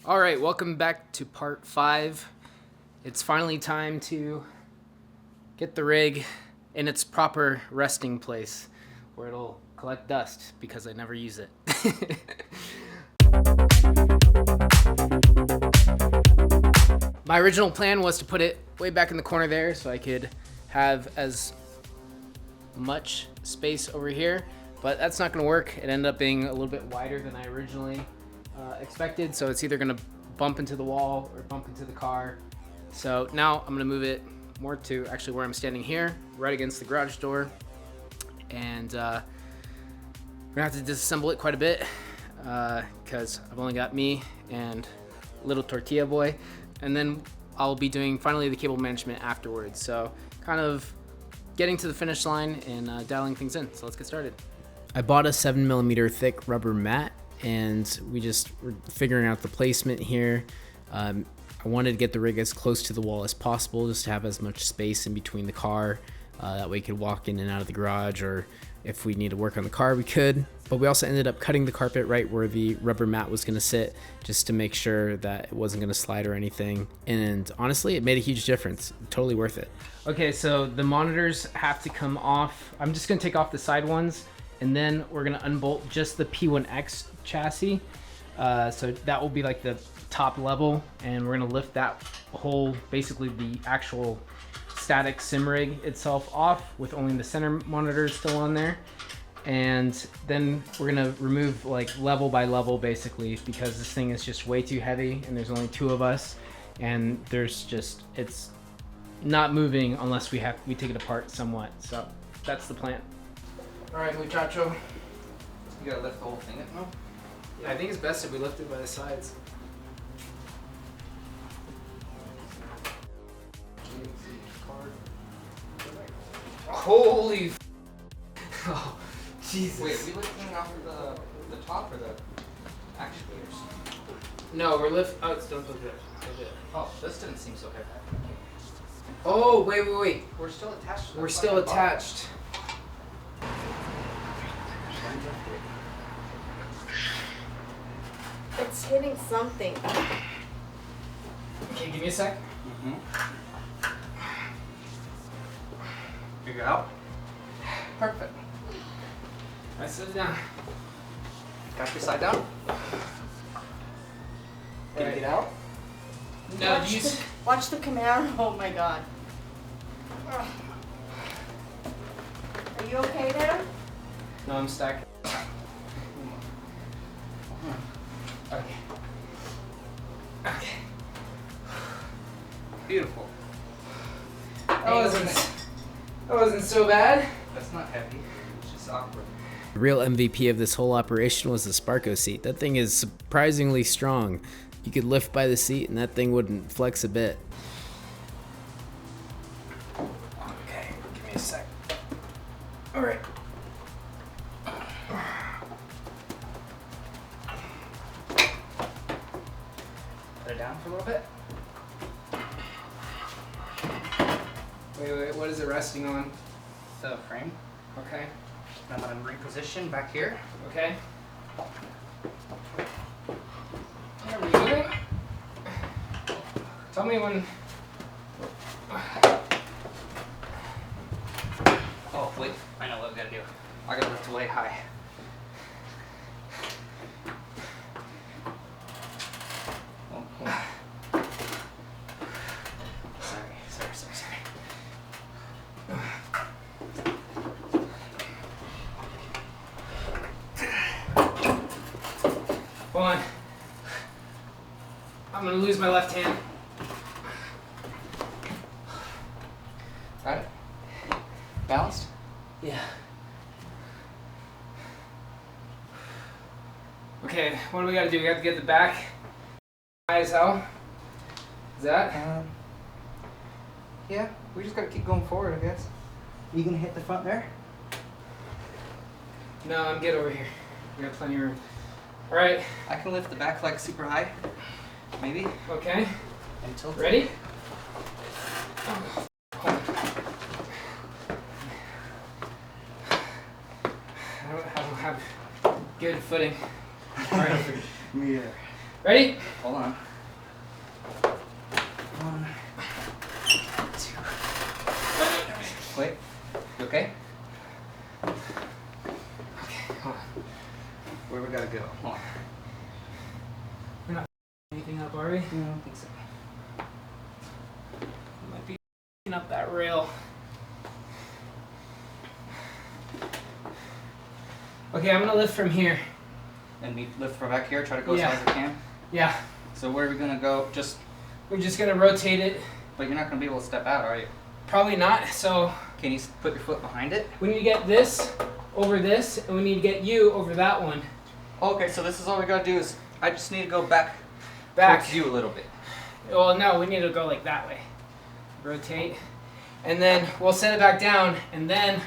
All right, welcome back to part 5. It's finally time to get the rig in its proper resting place where it'll collect dust because I never use it. My original plan was to put it way back in the corner there so I could have as much space over here, but that's not going to work. It ended up being a little bit wider than I originally expected, so it's either going to bump into the wall or bump into the car. So now I'm going to move it more to actually where I'm standing here, right against the garage door, and we're going to have to disassemble it quite a bit because I've only got me and little tortilla boy, and then I'll be doing finally the cable management afterwards. So kind of getting to the finish line and dialing things in. So let's get started. I bought a 7mm thick rubber mat, and we just were figuring out the placement here. I wanted to get the rig as close to the wall as possible, just to have as much space in between the car. That way we could walk in and out of the garage, or if we need to work on the car, we could. But we also ended up cutting the carpet right where the rubber mat was gonna sit, just to make sure that it wasn't gonna slide or anything. And honestly, it made a huge difference. Totally worth it. Okay, so the monitors have to come off. I'm just gonna take off the side ones, and then we're gonna unbolt just the P1X chassis. So that will be like the top level, and we're gonna lift that whole, basically the actual static Simrig itself off with only the center monitors still on there. And then we're gonna remove like level by level basically, because this thing is just way too heavy and there's only 2 of us, and it's not moving unless we take it apart somewhat. So that's the plan. All right, muchacho. You gotta lift the whole thing up now? Yeah, I think it's best if we lift it by the sides. Holy oh, Jesus. Wait, are we lifting off of the top or the actuators? No, we're oh, it's don't lift it. Oh, this didn't seem so heavy. Oh, wait. We're still attached to the We're still attached. It's hitting something. Okay, give me a sec. Figure it out? Perfect. I sit down. Got your side down? Can you get out? No, Watch the Camaro. Oh my God. Are you okay there? No, I'm stuck. Okay. Beautiful. That wasn't so bad. That's not heavy. It's just awkward. The real MVP of this whole operation was the Sparco seat. That thing is surprisingly strong. You could lift by the seat and that thing wouldn't flex a bit. Okay, give me a sec. All right. Put it down for a little bit. Wait, what is it resting on? The frame. Okay. Now that I'm repositioned back here. Okay. There we go. Tell me when. Oh, wait. I know what we gotta do. I gotta lift way high. Oh. Sorry. Hold on. I'm gonna lose my left hand. Got it? Balanced? Yeah. Okay, what do we gotta do? We have to get the back high as hell. Is that? Yeah, we just gotta keep going forward, I guess. You gonna hit the front there? No, I'm good over here. We got plenty of room. All right. I can lift the back like super high. Maybe. Okay. And tilt it. Ready? I don't have good footing. All right. Me either. Ready? Hold on. 1, 2. Wait. You okay? Okay, hold on. Where we gotta go? Hold on. We're not anything up, are we? No, I don't think so. Might be up that rail. Okay, I'm gonna lift from here. And we lift from back here, try to go as Yeah. high as we can. Yeah. So where are we gonna go? Just, We're just gonna rotate it. but you're not gonna be able to step out, are you? Probably not, so Can you put your foot behind it? we need to get this over this, and we need to get you over that one. Okay, so this is all we gotta do is, I just need to go back Back. towards you a little bit. Well, no, we need to go like that way. Rotate. And then we'll set it back down, and then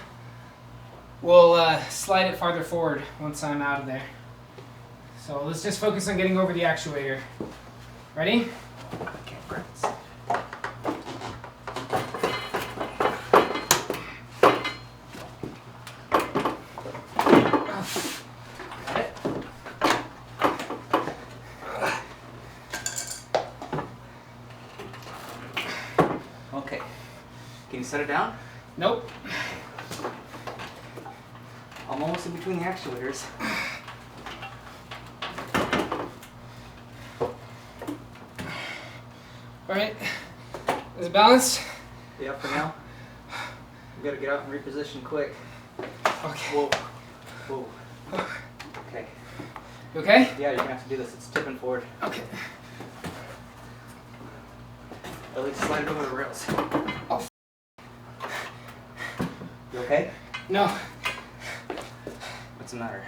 we'll slide it farther forward once I'm out of there. So let's just focus on getting over the actuator. Ready? Okay, great. Okay. Can you set it down? Nope. I'm almost in between the actuators. Alright. Is it balanced? Yeah, for now. We gotta get out and reposition quick. Okay. Whoa. Whoa. Okay. You okay? Yeah, you're gonna have to do this. It's tipping forward. Okay. At least slide it over the rails. Oh, You okay? no. What's the matter?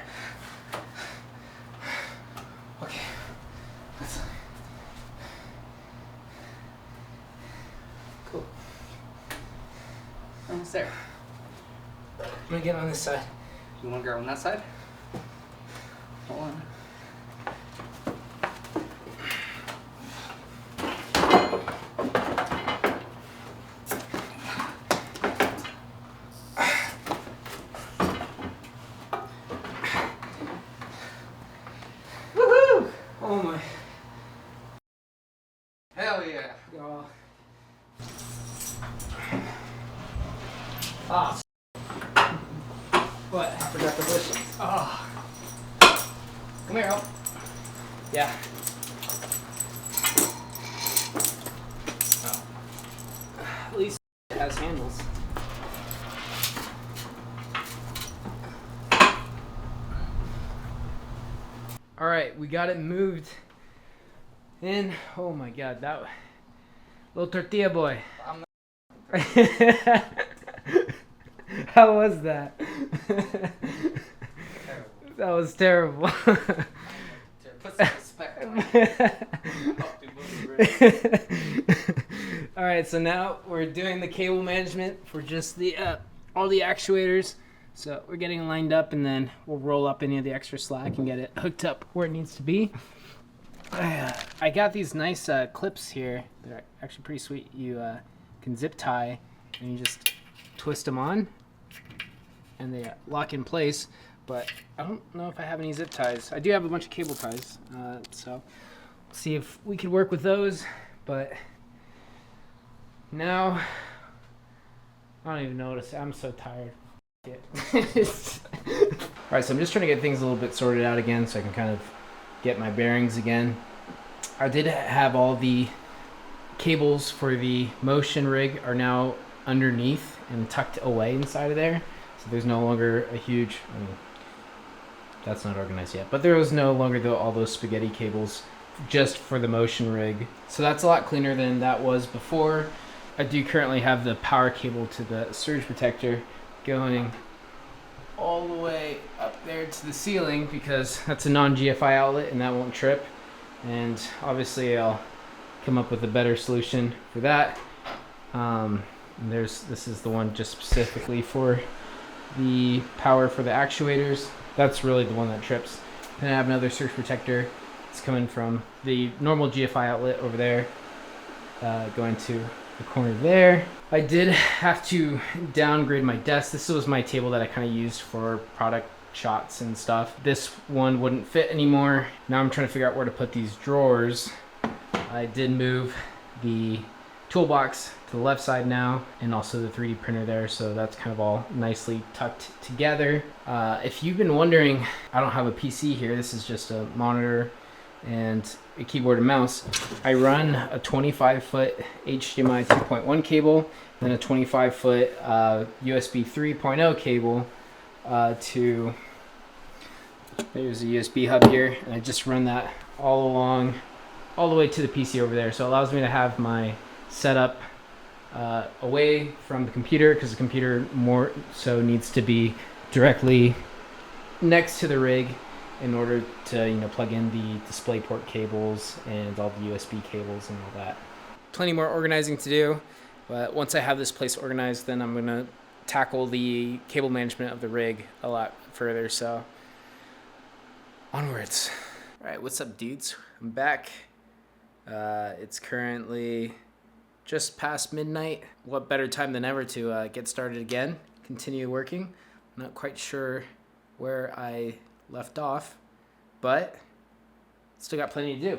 Okay. That's... Cool. Almost there. I'm gonna get on this side. You wanna grab on that side? Hold on. Woohoo! Oh my. Hell yeah. Oh. Ah. What? I forgot the bushings. Oh. Come here, help. Yeah. Oh. At least it has handles. All right, we got it moved in. Oh my God, that little tortilla boy. I'm How was that? terrible. That was terrible. Put some respect on it. All right, so now we're doing the cable management for just the all the actuators. So we're getting lined up, and then we'll roll up any of the extra slack and get it hooked up where it needs to be. I got these nice clips here. They're actually pretty sweet. You can zip tie, and you just twist them on, and they lock in place. But I don't know if I have any zip ties. I do have a bunch of cable ties, so we'll see if we can work with those. But now, I don't even know what to say. I'm so tired. Alright, so I'm just trying to get things a little bit sorted out again so I can kind of get my bearings again. I did have all the cables for the motion rig are now underneath and tucked away inside of there. So there's no longer a huge... that's not organized yet. But there was no longer all those spaghetti cables just for the motion rig. So that's a lot cleaner than that was before. I do currently have the power cable to the surge protector going all the way up there to the ceiling because that's a non-GFI outlet and that won't trip. And obviously I'll come up with a better solution for that. This is the one just specifically for the power for the actuators. That's really the one that trips. Then I have another surge protector. It's coming from the normal GFI outlet over there, going to the corner there. I did have to downgrade my desk. This was my table that I kind of used for product shots and stuff. This one wouldn't fit anymore. Now I'm trying to figure out where to put these drawers. I did move the toolbox to the left side now, and also the 3D printer there, so that's kind of all nicely tucked together. If you've been wondering, I don't have a PC here. This is just a monitor and a keyboard and mouse. I run a 25-foot HDMI 3.1 cable, then a 25-foot USB 3.0 cable to, there's a USB hub here, and I just run that all the way to the PC over there. So it allows me to have my setup away from the computer, because the computer more so needs to be directly next to the rig in order to plug in the DisplayPort cables and all the USB cables and all that. Plenty more organizing to do, but once I have this place organized, then I'm gonna tackle the cable management of the rig a lot further. So onwards. All right, what's up, dudes? I'm back. It's currently just past midnight. What better time than ever to get started again, continue working. I'm not quite sure where I left off, but still got plenty to do.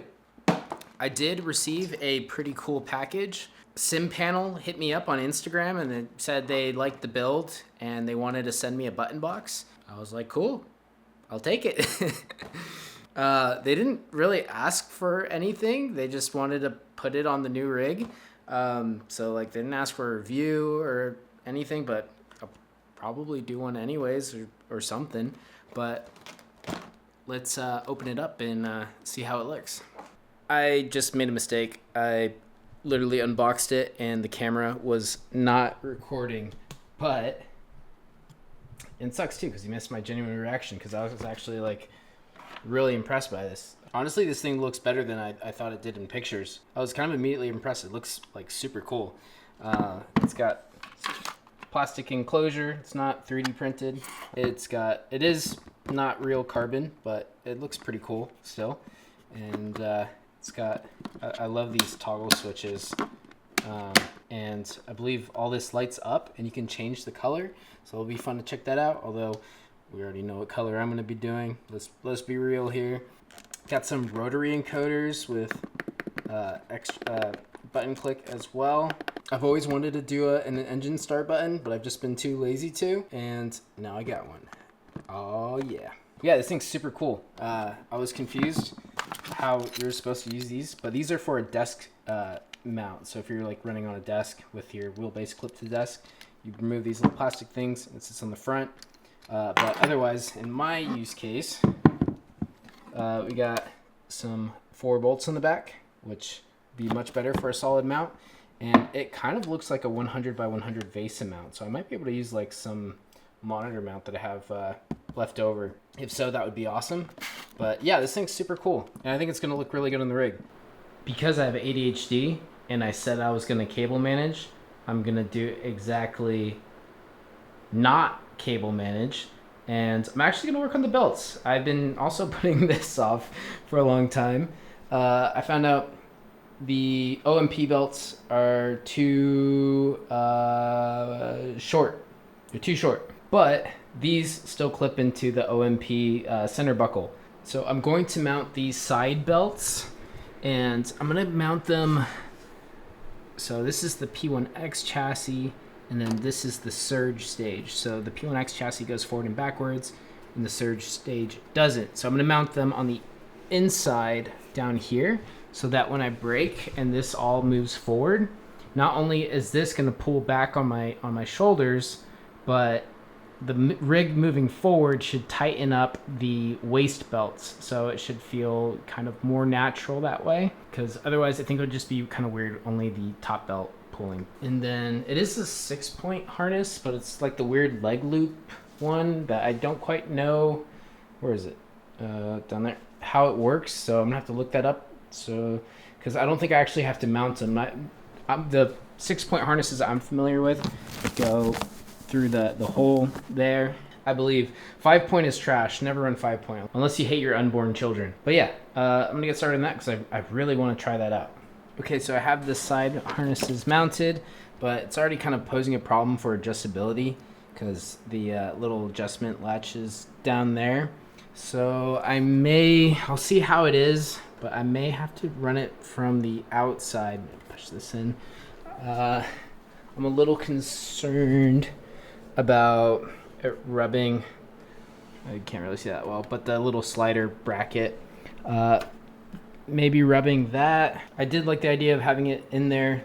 I did receive a pretty cool package. SimPanel hit me up on Instagram and they said they liked the build and they wanted to send me a button box. I was like, cool, I'll take it. They didn't really ask for anything. They just wanted to put it on the new rig. So like they didn't ask for a review or anything, but I'll probably do one anyways or something. But let's open it up and see how it looks. I just made a mistake. I literally unboxed it and the camera was not recording, but it sucks too because you missed my genuine reaction, because I was actually like really impressed by this. Honestly, this thing looks better than I thought it did in pictures. I was kind of immediately impressed. It looks like super cool. It's got plastic enclosure. It's not 3D printed. It is not real carbon, but it looks pretty cool still. And it's got, I love these toggle switches. And I believe all this lights up and you can change the color. So it'll be fun to check that out. Although we already know what color I'm going to be doing. Let's be real here. Got some rotary encoders with extra button click as well. I've always wanted to do an engine start button, but I've just been too lazy to, and now I got one. Oh yeah. Yeah, this thing's super cool. I was confused how you're supposed to use these, but these are for a desk mount. So if you're like running on a desk with your wheelbase clipped to the desk, you remove these little plastic things. It sits on the front. But otherwise, in my use case, we got some 4 bolts on the back, which would be much better for a solid mount. And it kind of looks like a 100 by 100 VESA mount. So I might be able to use like some monitor mount that I have left over. If so, that would be awesome. But yeah, this thing's super cool. And I think it's going to look really good on the rig. Because I have ADHD and I said I was going to cable manage, I'm going to do exactly not cable manage. And I'm actually going to work on the belts. I've been also putting this off for a long time. I found out the OMP belts are too short. They're too short. But these still clip into the OMP center buckle. So I'm going to mount these side belts. And I'm going to mount them. So this is the P1X chassis. And then this is the surge stage. So the P1X chassis goes forward and backwards, and the surge stage doesn't. So I'm going to mount them on the inside down here, so that when I brake and this all moves forward, not only is this going to pull back on my shoulders, but the rig moving forward should tighten up the waist belts. So it should feel kind of more natural that way, because otherwise I think it would just be kind of weird, only the top belt pulling. And then it is a 6-point harness, but it's like the weird leg loop one that I don't quite know, where is it, down there, how it works. So I'm gonna have to look that up, so because I don't think I actually have to mount them. The 6-point harnesses I'm familiar with go through the hole there. I believe 5-point is trash. Never run 5-point unless you hate your unborn children. But yeah, I'm gonna get started on that because I really want to try that out. Okay, so I have the side harnesses mounted, but it's already kind of posing a problem for adjustability. because the little adjustment latch is down there. So I'll see how it is, but I may have to run it from the outside. Push this in. I'm a little concerned about it rubbing. I can't really see that well, but the little slider bracket, maybe rubbing that. I did like the idea of having it in there,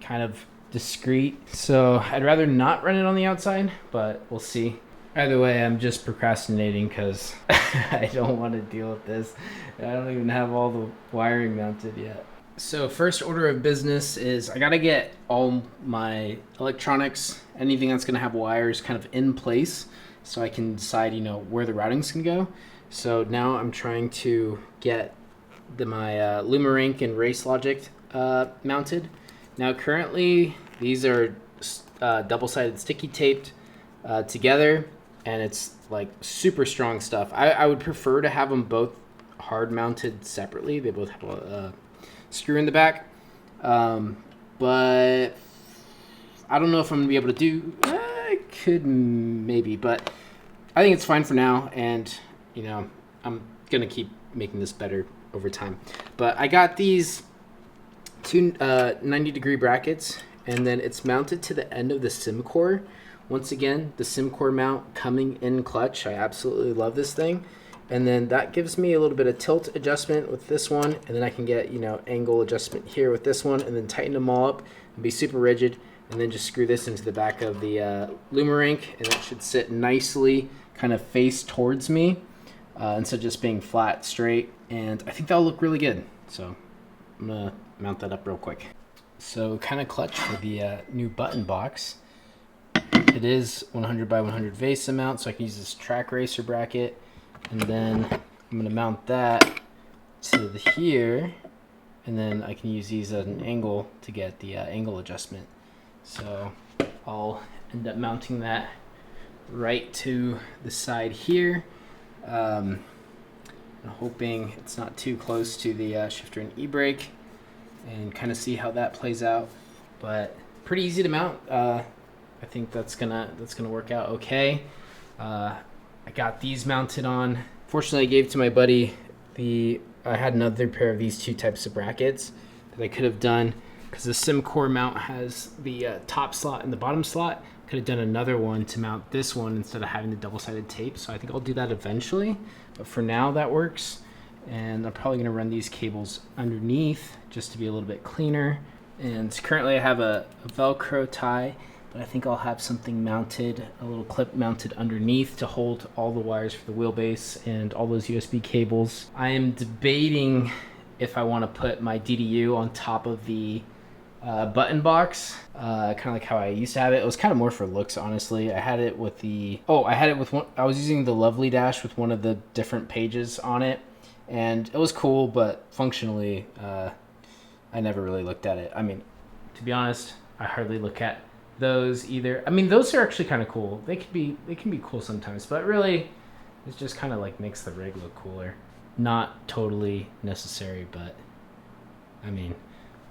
kind of discreet. So I'd rather not run it on the outside, but we'll see. Either way, I'm just procrastinating because I don't want to deal with this. I don't even have all the wiring mounted yet. So first order of business is I gotta get all my electronics, anything that's gonna have wires kind of in place so I can decide, where the routing's gonna go. So now I'm trying to get my Lumarink and Race Logic mounted. Now currently these are double-sided sticky taped together, and it's like super strong stuff. I would prefer to have them both hard mounted separately. They both have a screw in the back, but I don't know if I'm gonna be able to do. I could maybe, but I think it's fine for now, and I'm gonna keep making this better over time. But I got these two 90-degree brackets, and then it's mounted to the end of the sim core. Once again, the sim core mount coming in clutch. I absolutely love this thing. And then that gives me a little bit of tilt adjustment with this one, and then I can get angle adjustment here with this one, and then tighten them all up and be super rigid, and then just screw this into the back of the Lumarink, and that should sit nicely kind of face towards me instead of just being flat straight, and I think that'll look really good. So I'm gonna mount that up real quick. So kind of clutch for the new button box. It is 100 by 100 VESA mount, so I can use this track racer bracket. And then I'm going to mount that to here, and then I can use these at an angle to get the angle adjustment. So I'll end up mounting that right to the side here. I'm hoping it's not too close to the shifter and e-brake, and kind of see how that plays out. But pretty easy to mount. I think that's gonna work out okay. I got these mounted on. Fortunately, I gave to my buddy I had another pair of these two types of brackets that I could have done, because the sim core mount has the top slot and the bottom slot. Could have done another one to mount this one instead of having the double-sided tape. So I think I'll do that eventually. But for now, that works. And I'm probably gonna run these cables underneath just to be a little bit cleaner. And currently I have a Velcro tie, but I think I'll have something mounted, a little clip mounted underneath to hold all the wires for the wheelbase and all those USB cables. I am debating if I want to put my DDU on top of the button box, kind of like how I used to have it. It was kind of more for looks, honestly. I had it with I was using the Lovely Dash with one of the different pages on it, and it was cool, but functionally, I never really looked at it. I mean, to be honest, I hardly look at those either. I mean, those are actually kind of cool. They can be cool sometimes, but really it just kind of like makes the rig look cooler. Not totally necessary, but I mean,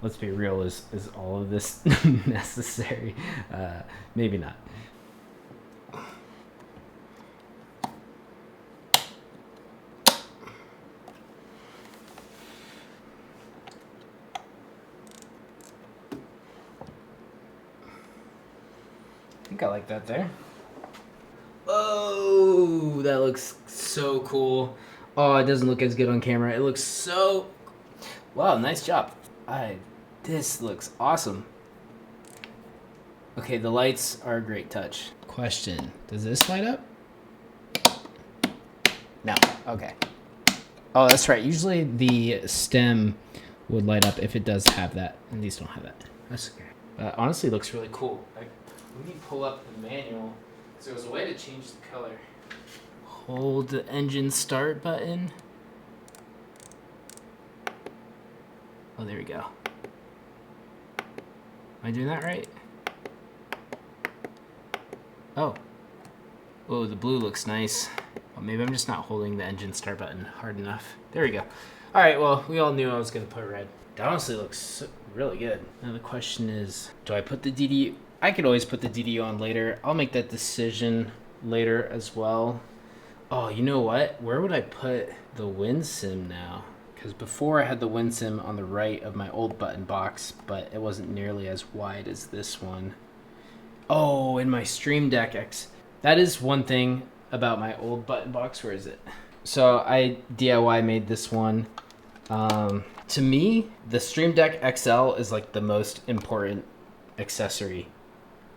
let's be real, is all of this necessary? Maybe not. I think I like that there. Oh, that looks so cool. Oh, it doesn't look as good on camera. It looks so... Wow, nice job. This looks awesome. Okay, the lights are a great touch. Question, does this light up? No, okay. Oh, that's right. Usually the stem would light up if it does have that, and these don't have that. That's okay. Honestly, it looks really cool. Let me pull up the manual, because there was a way to change the color. Hold the engine start button. Oh, there we go. Am I doing that right? Oh. Oh, the blue looks nice. Well, maybe I'm just not holding the engine start button hard enough. There we go. All right, well, we all knew I was going to put red. That honestly looks really good. Now the question is, do I put the DDU... I could always put the DDU on later. I'll make that decision later as well. Oh, you know what? Where would I put the wind sim now? Because before I had the wind sim on the right of my old button box, but it wasn't nearly as wide as this one. Oh, in my Stream Deck X. That is one thing about my old button box. Where is it? So I DIY made this one. To me, the Stream Deck XL is like the most important accessory.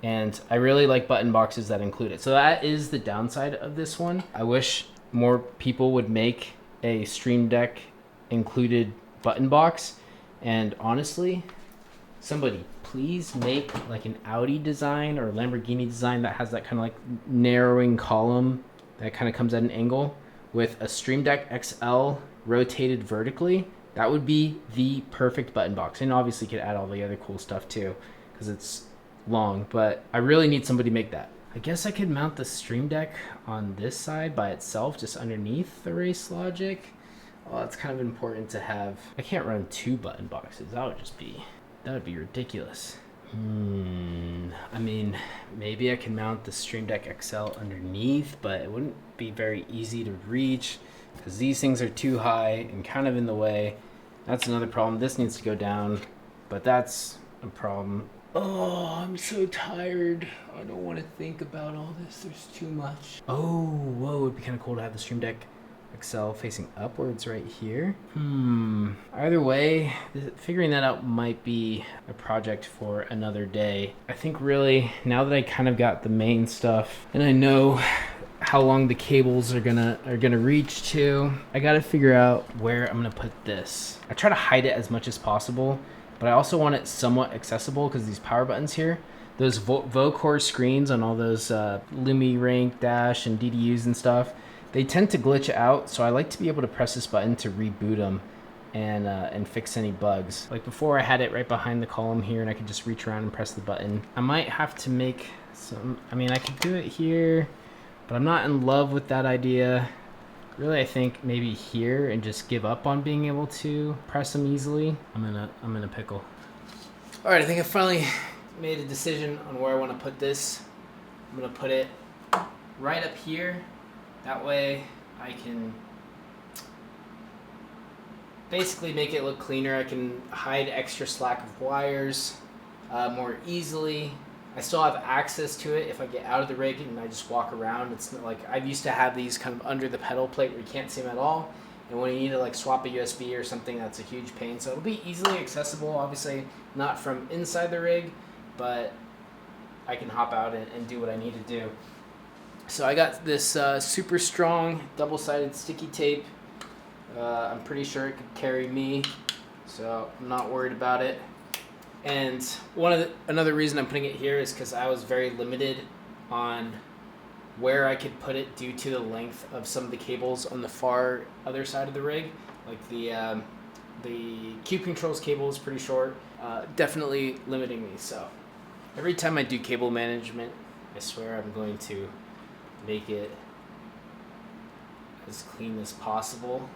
And I really like button boxes that include it. So that is the downside of this one. I wish more people would make a Stream Deck included button box. And honestly, somebody please make like an Audi design or Lamborghini design that has that kind of like narrowing column that kind of comes at an angle with a Stream Deck XL rotated vertically. That would be the perfect button box. And obviously you could add all the other cool stuff too, because it's long, but I really need somebody to make that. I guess I could mount the Stream Deck on this side by itself, just underneath the Race Logic. Well, it's kind of important to have. I can't run 2 button boxes. That would be ridiculous. I mean, maybe I can mount the Stream Deck XL underneath, but it wouldn't be very easy to reach because these things are too high and kind of in the way. That's another problem. This needs to go down, but that's a problem. Oh, I'm so tired. I don't want to think about all this. There's too much. Oh, whoa, it'd be kind of cool to have the Stream Deck XL facing upwards right here. Either way, figuring that out might be a project for another day. I think really, now that I kind of got the main stuff and I know how long the cables are gonna reach to, I gotta figure out where I'm gonna put this. I try to hide it as much as possible, but I also want it somewhat accessible because these power buttons here, those Vocore screens on all those Lumi Rank Dash and DDUs and stuff, they tend to glitch out, so I like to be able to press this button to reboot them and fix any bugs. Like before I had it right behind the column here and I could just reach around and press the button. I might have to make some, I mean I could do it here, but I'm not in love with that idea. Really, I think maybe here and just give up on being able to press them easily. I'm in a pickle. All right, I think I finally made a decision on where I want to put this. I'm gonna put it right up here. That way I can basically make it look cleaner. I can hide extra slack of wires more easily. I still have access to it if I get out of the rig and I just walk around. It's not like I used to have these kind of under the pedal plate where you can't see them at all. And when you need to like swap a USB or something, that's a huge pain. So it'll be easily accessible, obviously not from inside the rig, but I can hop out and do what I need to do. So I got this super strong double-sided sticky tape. I'm pretty sure it could carry me, so I'm not worried about it. And another reason I'm putting it here is because I was very limited on where I could put it due to the length of some of the cables on the far other side of the rig. Like the Cube Controls cable is pretty short, definitely limiting me. So every time I do cable management, I swear I'm going to make it as clean as possible.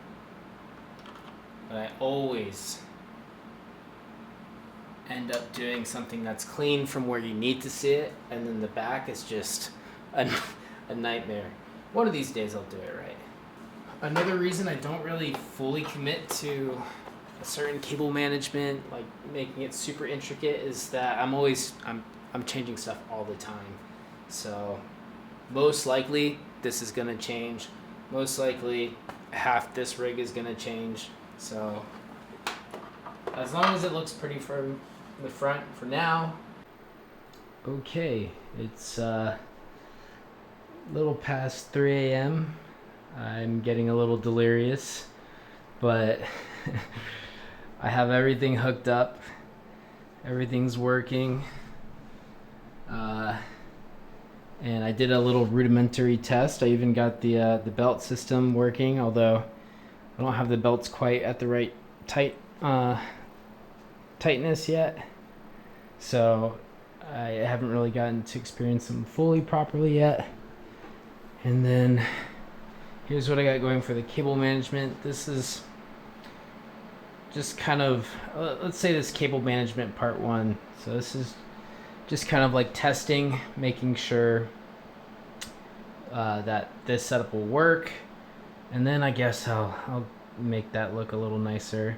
But I always end up doing something that's clean from where you need to see it, and then the back is just a nightmare. One of these days I'll do it right. Another reason I don't really fully commit to a certain cable management, like making it super intricate, is that I'm changing stuff all the time. So most likely this is gonna change. Most likely half this rig is gonna change. So as long as it looks pretty from the front for now. Okay, it's a little past 3 a.m. I'm getting a little delirious, but I have everything hooked up. Everything's working. And I did a little rudimentary test. I even got the belt system working, although I don't have the belts quite at the right tightness yet. So I haven't really gotten to experience them fully properly yet. And then here's what I got going for the cable management. This is just kind of, let's say this cable management part 1. So this is just kind of like testing, making sure that this setup will work. And then I guess I'll make that look a little nicer.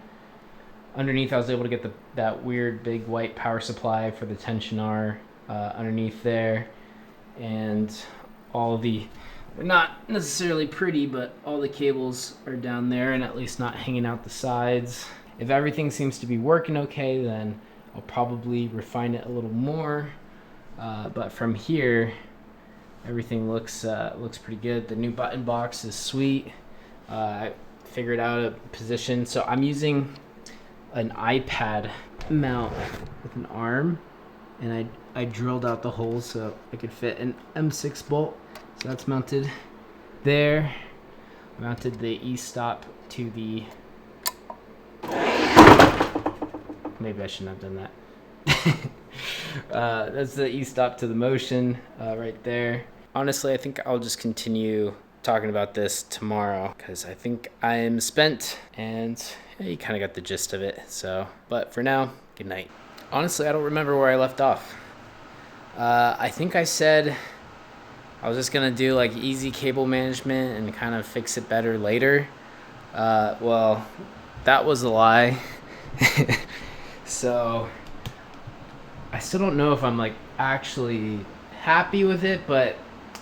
Underneath, I was able to get that weird big white power supply for the tensioner underneath there. And all the, they're not necessarily pretty, but all the cables are down there and at least not hanging out the sides. If everything seems to be working okay, then I'll probably refine it a little more. But from here, everything looks pretty good. The new button box is sweet. I figured out a position. So I'm using an iPad mount with an arm, and I drilled out the holes so I could fit an M6 bolt. So that's mounted there. I mounted the e-stop to the... Maybe I shouldn't have done that. That's the e-stop to the motion right there. Honestly, I think I'll just continue talking about this tomorrow because I think I'm spent and you kind of got the gist of it. So, but for now, good night. Honestly, I don't remember where I left off. I think I said I was just gonna do like easy cable management and kind of fix it better later. Well, that was a lie. So I still don't know if I'm like actually happy with it, but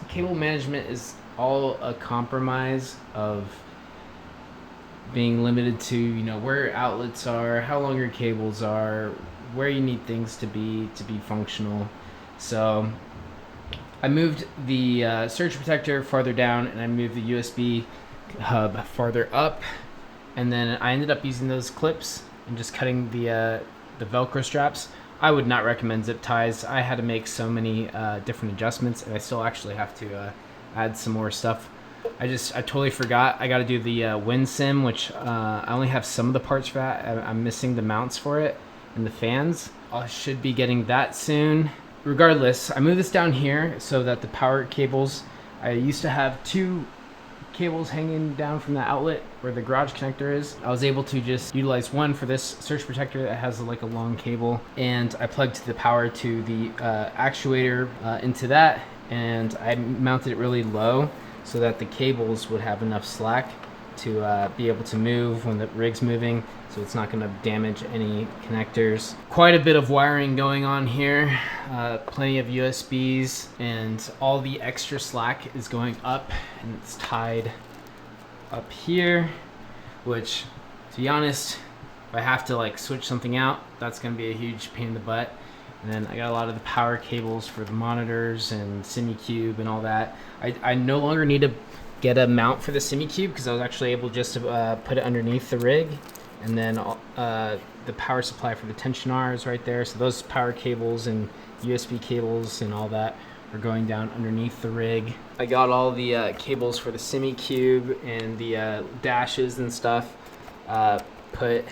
cable management is all a compromise of being limited to, you know, where outlets are, how long your cables are, where you need things to be functional. So I moved the surge protector farther down and I moved the USB hub farther up, and then I ended up using those clips and just cutting the Velcro straps. I would not recommend zip ties. I had to make so many different adjustments, and I still actually have to add some more stuff. I totally forgot. I got to do the wind sim, which I only have some of the parts for that. I'm missing the mounts for it and the fans. I should be getting that soon. Regardless, I moved this down here so that the power cables, I used to have 2 cables hanging down from the outlet where the garage connector is. I was able to just utilize one for this surge protector that has like a long cable, and I plugged the power to the actuator into that, and I mounted it really low so that the cables would have enough slack to be able to move when the rig's moving, so it's not going to damage any connectors. Quite a bit of wiring going on here, plenty of USBs, and all the extra slack is going up, and it's tied up here, which, to be honest, if I have to like switch something out, that's going to be a huge pain in the butt. And then I got a lot of the power cables for the monitors and SimiCube and all that. I no longer need to get a mount for the SimiCube because I was actually able just to put it underneath the rig, and then the power supply for the tensioner is right there. So those power cables and USB cables and all that are going down underneath the rig. I got all the cables for the SimiCube and the dashes and stuff put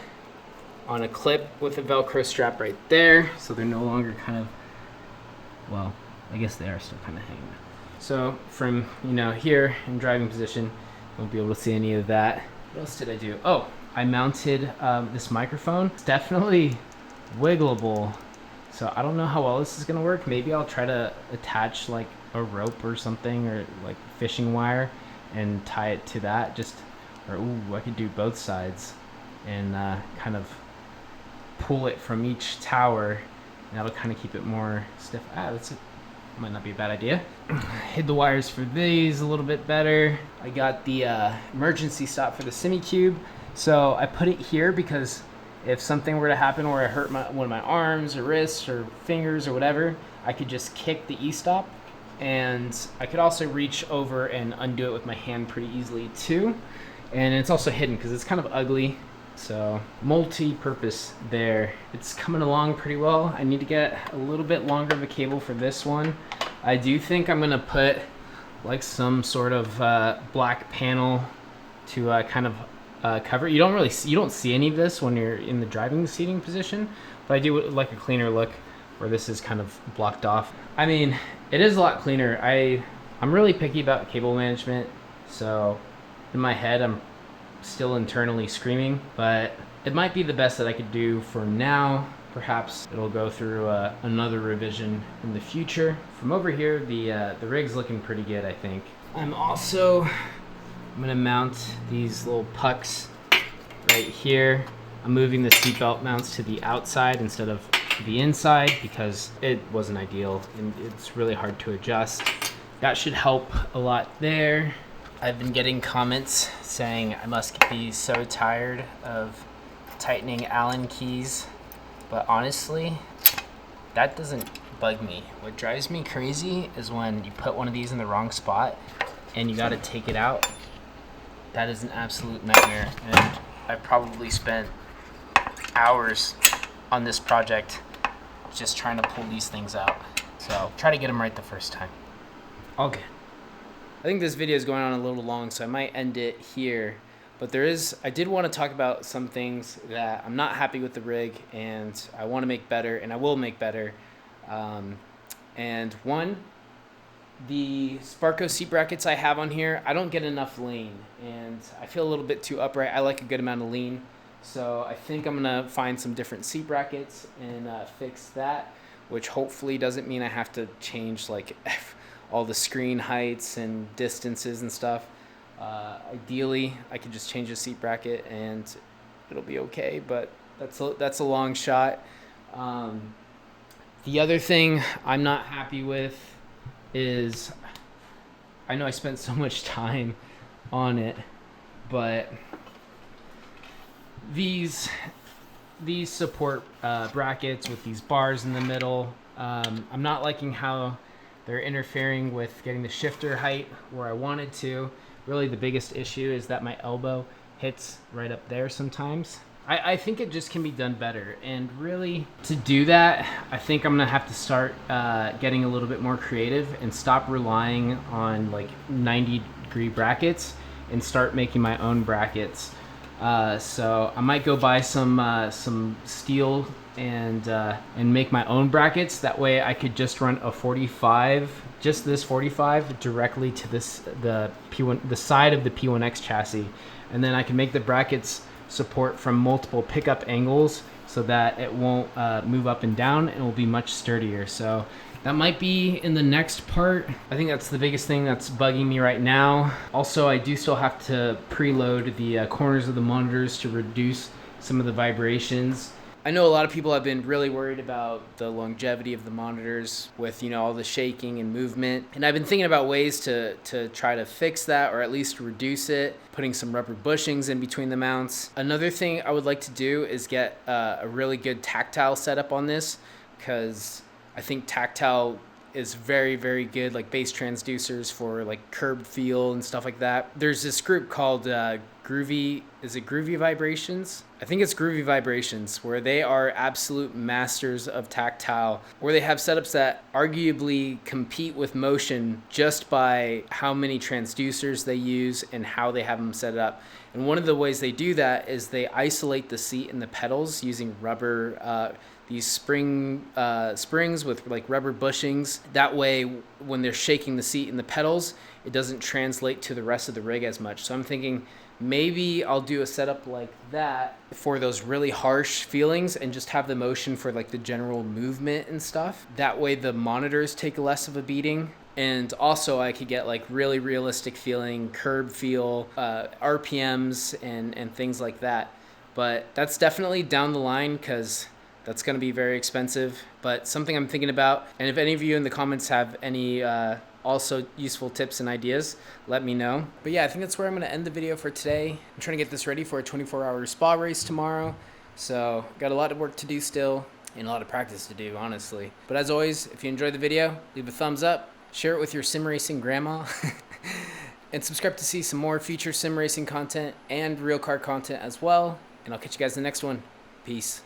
on a clip with a Velcro strap right there, so they're no longer kind of, well, I guess they are still kind of hanging. So from, you know, here in driving position, you won't be able to see any of that. What else did I do? Oh, I mounted this microphone. It's definitely wiggleable, so I don't know how well this is gonna work. Maybe I'll try to attach like a rope or something, or like fishing wire, and tie it to that. Or ooh, I could do both sides and kind of pull it from each tower, and that'll kind of keep it more stiff. That's it. Might not be a bad idea. Hid the wires for these a little bit better. I got the emergency stop for the SimiCube, so I put it here because if something were to happen where I hurt one of my arms or wrists or fingers or whatever, I could just kick the e-stop, and I could also reach over and undo it with my hand pretty easily too. And it's also hidden because it's kind of ugly. So multi-purpose there. It's coming along pretty well. I need to get a little bit longer of a cable for this one. I do think I'm gonna put like some sort of black panel to kind of cover. You don't see any of this when you're in the driving seating position, but I do like a cleaner look where this is kind of blocked off. I mean, it is a lot cleaner. I'm really picky about cable management, so in my head I'm still internally screaming, but it might be the best that I could do for now. Perhaps it'll go through another revision in the future. From over here, the rig's looking pretty good, I think. I'm gonna mount these little pucks right here. I'm moving the seatbelt mounts to the outside instead of the inside because it wasn't ideal and it's really hard to adjust. That should help a lot there. I've been getting comments saying I must be so tired of tightening Allen keys, but honestly, that doesn't bug me. What drives me crazy is when you put one of these in the wrong spot and you gotta take it out. That is an absolute nightmare, and I've probably spent hours on this project just trying to pull these things out. So try to get them right the first time. Okay. I think this video is going on a little long, so I might end it here. But I did want to talk about some things that I'm not happy with the rig and I want to make better, and I will make better. And one, the Sparco seat brackets I have on here, I don't get enough lean and I feel a little bit too upright. I like a good amount of lean. So I think I'm going to find some different seat brackets and fix that, which hopefully doesn't mean I have to change like all the screen heights and distances and stuff. Ideally, I could just change the seat bracket and it'll be okay, but that's a long shot. The other thing I'm not happy with is, I know I spent so much time on it, but these support brackets with these bars in the middle, I'm not liking how they're interfering with getting the shifter height where I wanted to. Really the biggest issue is that my elbow hits right up there sometimes. I think it just can be done better, and really to do that I think I'm gonna have to start getting a little bit more creative and stop relying on like 90-degree brackets and start making my own brackets. So I might go buy some steel and make my own brackets. That way I could just run a 45, just this 45 directly to the side of the P1X chassis, and then I can make the brackets support from multiple pickup angles so that it won't move up and down, and it will be much sturdier. So that might be in the next part. I think that's the biggest thing that's bugging me right now. Also, I do still have to preload the corners of the monitors to reduce some of the vibrations. I know a lot of people have been really worried about the longevity of the monitors with, you know, all the shaking and movement. And I've been thinking about ways to try to fix that, or at least reduce it, putting some rubber bushings in between the mounts. Another thing I would like to do is get a really good tactile setup on this, because I think tactile is very, very good, like bass transducers for like curb feel and stuff like that. There's this group called Groovy Vibrations? I think it's Groovy Vibrations, where they are absolute masters of tactile, where they have setups that arguably compete with motion just by how many transducers they use and how they have them set up. And one of the ways they do that is they isolate the seat and the pedals using rubber, these springs with like rubber bushings. That way, when they're shaking the seat and the pedals, it doesn't translate to the rest of the rig as much. So I'm thinking maybe I'll do a setup like that for those really harsh feelings and just have the motion for like the general movement and stuff. That way the monitors take less of a beating. And also I could get like really realistic feeling, curb feel, RPMs and things like that. But that's definitely down the line, because that's going to be very expensive, but something I'm thinking about. And if any of you in the comments have any also useful tips and ideas, let me know. But yeah, I think that's where I'm going to end the video for today. I'm trying to get this ready for a 24-hour spa race tomorrow. So got a lot of work to do still and a lot of practice to do, honestly. But as always, if you enjoyed the video, leave a thumbs up, share it with your sim racing grandma, and subscribe to see some more future sim racing content and real car content as well. And I'll catch you guys in the next one. Peace.